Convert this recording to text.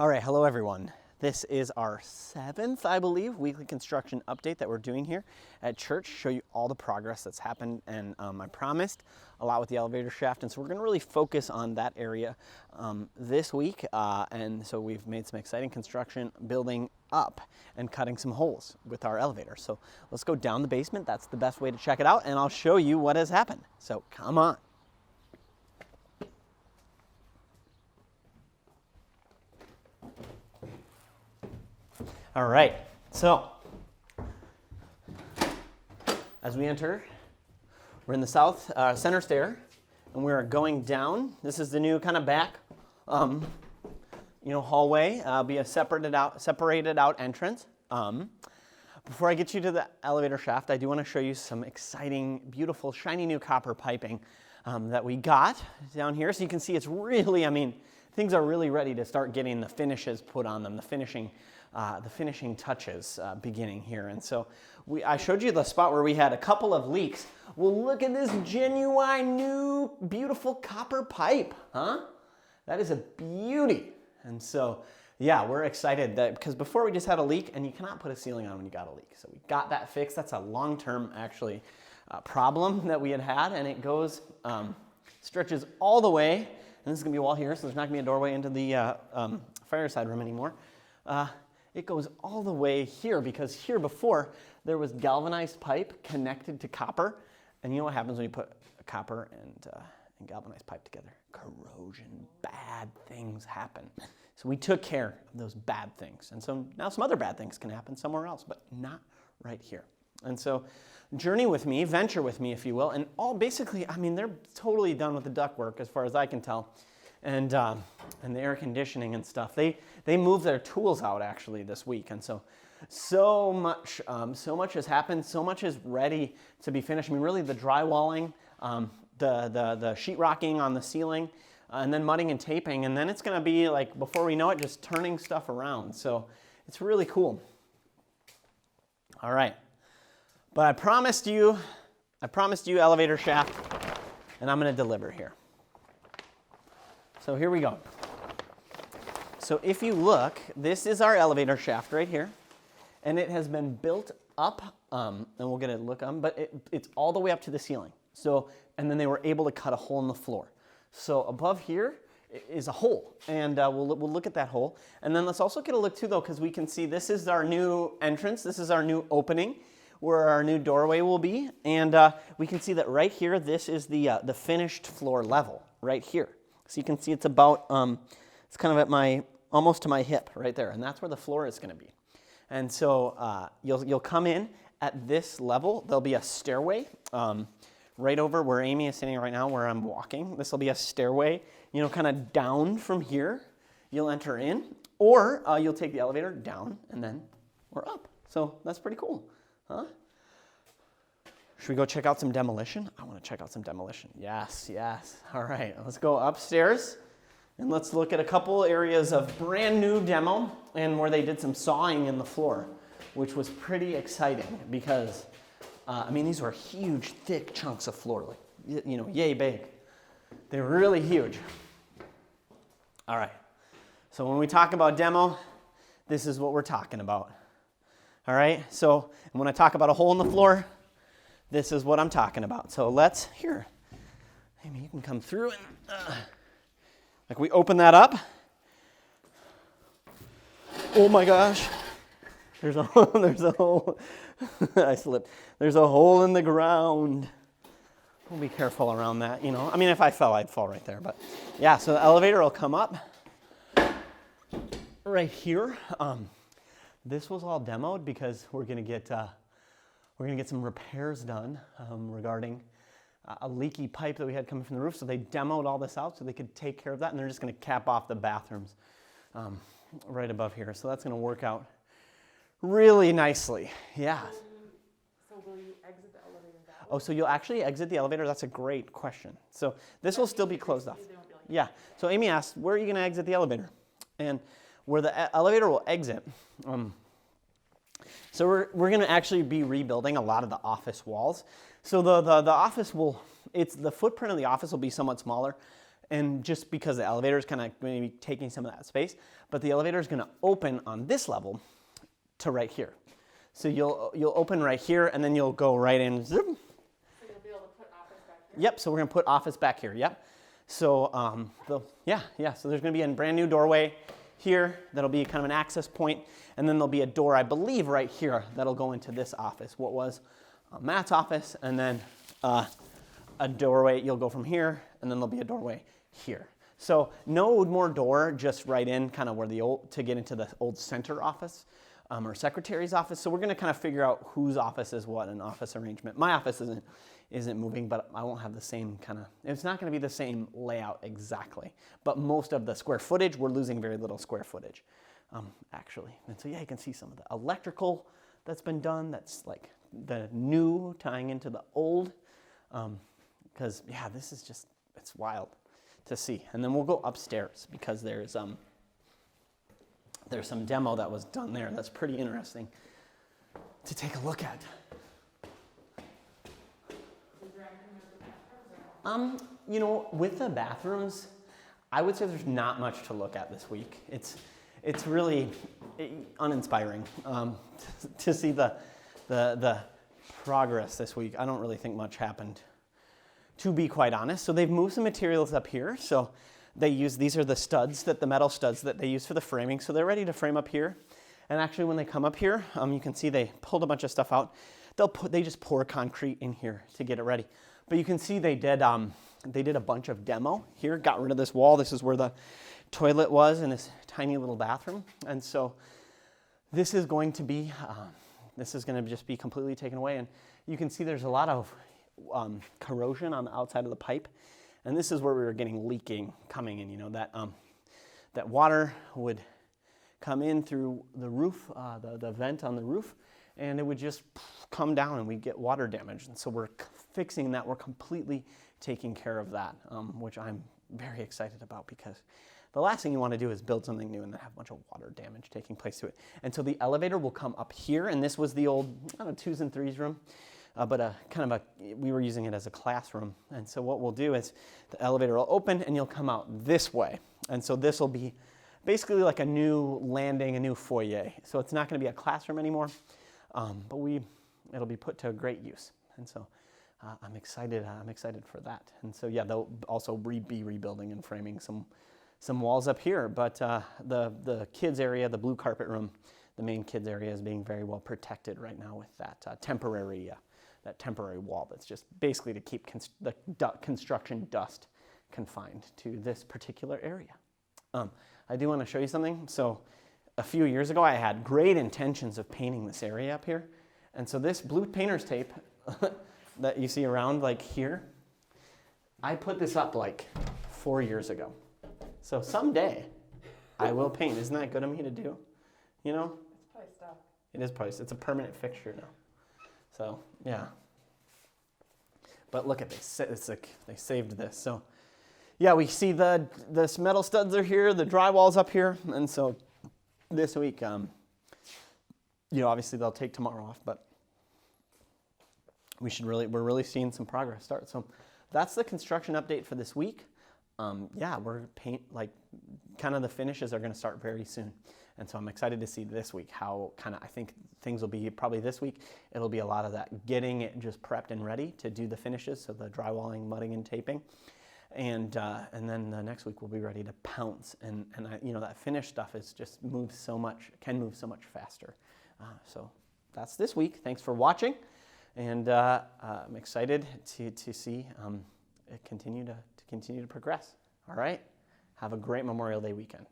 All right, hello everyone. This is our 7th, I believe, weekly construction update that we're doing here at church. Show you all the progress that's happened, and I promised a lot with the elevator shaft, and so we're going to really focus on that area this week. And so we've made some exciting construction, building up and cutting some holes with our elevator. So let's go down the basement. That's the best way to check it out, and I'll show you what has happened. So come on. All right, so as we enter, we're in the south center stair, and we're going down. This is the new kind of back, hallway. Be a separated out entrance. Before I get you to the elevator shaft, I do want to show you some exciting, beautiful, shiny new copper piping that we got down here. So you can see it's really, things are really ready to start getting the finishes put on them, the finishing touches beginning here. And so I showed you the spot where we had a couple of leaks. Well, look at this genuine new beautiful copper pipe, huh? That is a beauty. And so, yeah, we're excited because before we just had a leak, and you cannot put a ceiling on when you got a leak. So we got that fixed. That's a long-term actually problem that we had, and it goes, stretches all the way. And this is gonna be a wall here, so there's not gonna be a doorway into the fireside room anymore. It goes all the way here, because here before there was galvanized pipe connected to copper, and you know what happens when you put copper and galvanized pipe together? Corrosion, bad things happen. So we took care of those bad things, and so now some other bad things can happen somewhere else, but not right here. And so journey with me, venture with me, if you will, and all basically, they're totally done with the ductwork as far as I can tell. And the air conditioning and stuff. They moved their tools out actually this week, and so much has happened. So much is ready to be finished. Really the drywalling, the sheetrocking on the ceiling, and then mudding and taping, and then it's going to be like, before we know it, just turning stuff around. So it's really cool. All right, but I promised you elevator shaft, and I'm going to deliver here. So here we go. So if you look, this is our elevator shaft right here, and it has been built up, and we'll get a look on, but it's all the way up to the ceiling. So, and then they were able to cut a hole in the floor. So above here is a hole, and we'll look at that hole. And then let's also get a look too, though, because we can see this is our new entrance. This is our new opening where our new doorway will be, and we can see that right here, this is the finished floor level right here. So you can see it's about, it's kind of at almost to my hip right there, and that's where the floor is going to be. And so you'll come in at this level. There'll be a stairway right over where Amy is sitting right now, where I'm walking. This will be a stairway, kind of down from here. You'll enter in, or you'll take the elevator down, and then we're up. So that's pretty cool, huh? Should we go check out some demolition? I want to check out some demolition. Yes. All right, let's go upstairs and let's look at a couple areas of brand new demo and where they did some sawing in the floor, which was pretty exciting because, these were huge, thick chunks of floor, like, yay big. They were really huge. All right, so when we talk about demo, this is what we're talking about. All right, so when I talk about a hole in the floor, this is what I'm talking about. So here, Amy, you can come through and, like we open that up. Oh my gosh, there's a hole, I slipped. There's a hole in the ground. We'll be careful around that, if I fell, I'd fall right there, but yeah, so the elevator will come up right here. This was all demoed because we're gonna get some repairs done regarding a leaky pipe that we had coming from the roof. So they demoed all this out so they could take care of that, and they're just going to cap off the bathrooms right above here. So that's going to work out really nicely. Yeah. So will you exit the elevator that way? Oh, so you'll actually exit the elevator? That's a great question. So this will still be closed off. Yeah. So Amy asked, where are you going to exit the elevator? And where the elevator will exit, so we're going to actually be rebuilding a lot of the office walls. So the office the footprint of the office will be somewhat smaller, and just because the elevator is kind of going to be taking some of that space, but the elevator is going to open on this level to right here. So you'll open right here, and then you'll go right in. Zoom. So you'll be able to put office back here? Yep. So we're going to put office back here. Yep. So so there's going to be a brand new doorway here that'll be kind of an access point, and then there'll be a door, I believe, right here that'll go into this office, what was Matt's office, and then a doorway. You'll go from here, and then there'll be a doorway here. So no more door, just right in, kind of where to get into the old center office or secretary's office. So we're going to kind of figure out whose office is what in office arrangement. My office isn't moving, but I won't have the same it's not going to be the same layout exactly. But most of the square footage, we're losing very little square footage, actually. And so, yeah, you can see some of the electrical that's been done. That's like the new tying into the old. Because, yeah, this is just, it's wild to see. And then we'll go upstairs because there's some demo that was done there that's pretty interesting to take a look at. With the bathrooms, I would say there's not much to look at this week. It's really uninspiring to see the progress this week. I don't really think much happened, to be quite honest. So they've moved some materials up here. So these are the metal studs that they use for the framing. So they're ready to frame up here. And actually, when they come up here, you can see they pulled a bunch of stuff out. They just pour concrete in here to get it ready. But you can see they did a bunch of demo here, got rid of this wall. This is where the toilet was in this tiny little bathroom. And so this is going to just be completely taken away. And you can see there's a lot of corrosion on the outside of the pipe. And this is where we were getting leaking coming in, that water would come in through the roof, the vent on the roof, and it would just come down and we'd get water damage. And so we're fixing that. We're completely taking care of that, which I'm very excited about because the last thing you want to do is build something new and then have a bunch of water damage taking place to it. And so the elevator will come up here, and this was the old 2s and 3s room, but we were using it as a classroom. And so what we'll do is the elevator will open and you'll come out this way. And so this will be basically like a new landing, a new foyer. So it's not going to be a classroom anymore, but it'll be put to great use. And so I'm excited for that. And so, yeah, they'll also be rebuilding and framing some walls up here. But the kids area, the blue carpet room, the main kids area is being very well protected right now with that temporary wall that's just basically to keep the construction dust confined to this particular area. I do want to show you something. So a few years ago, I had great intentions of painting this area up here. And so this blue painter's tape that you see around like here, I put this up like 4 years ago. So someday I will paint. Isn't that good of me to do? It's probably stuck. It is probably. It's a permanent fixture now. So, yeah. But look at this. It's like they saved this. So, yeah, we see the metal studs are here, the drywall's up here, and so this week, obviously they'll take tomorrow off, but we're really seeing some progress start. So that's the construction update for this week. We're kind of the finishes are going to start very soon. And so I'm excited to see this week how I think things will be probably this week. It'll be a lot of that getting it just prepped and ready to do the finishes. So the drywalling, mudding, and taping. And then the next week we'll be ready to pounce. And that finished stuff can move so much faster. So that's this week. Thanks for watching. And I'm excited to see it continue to progress. All right. Have a great Memorial Day weekend.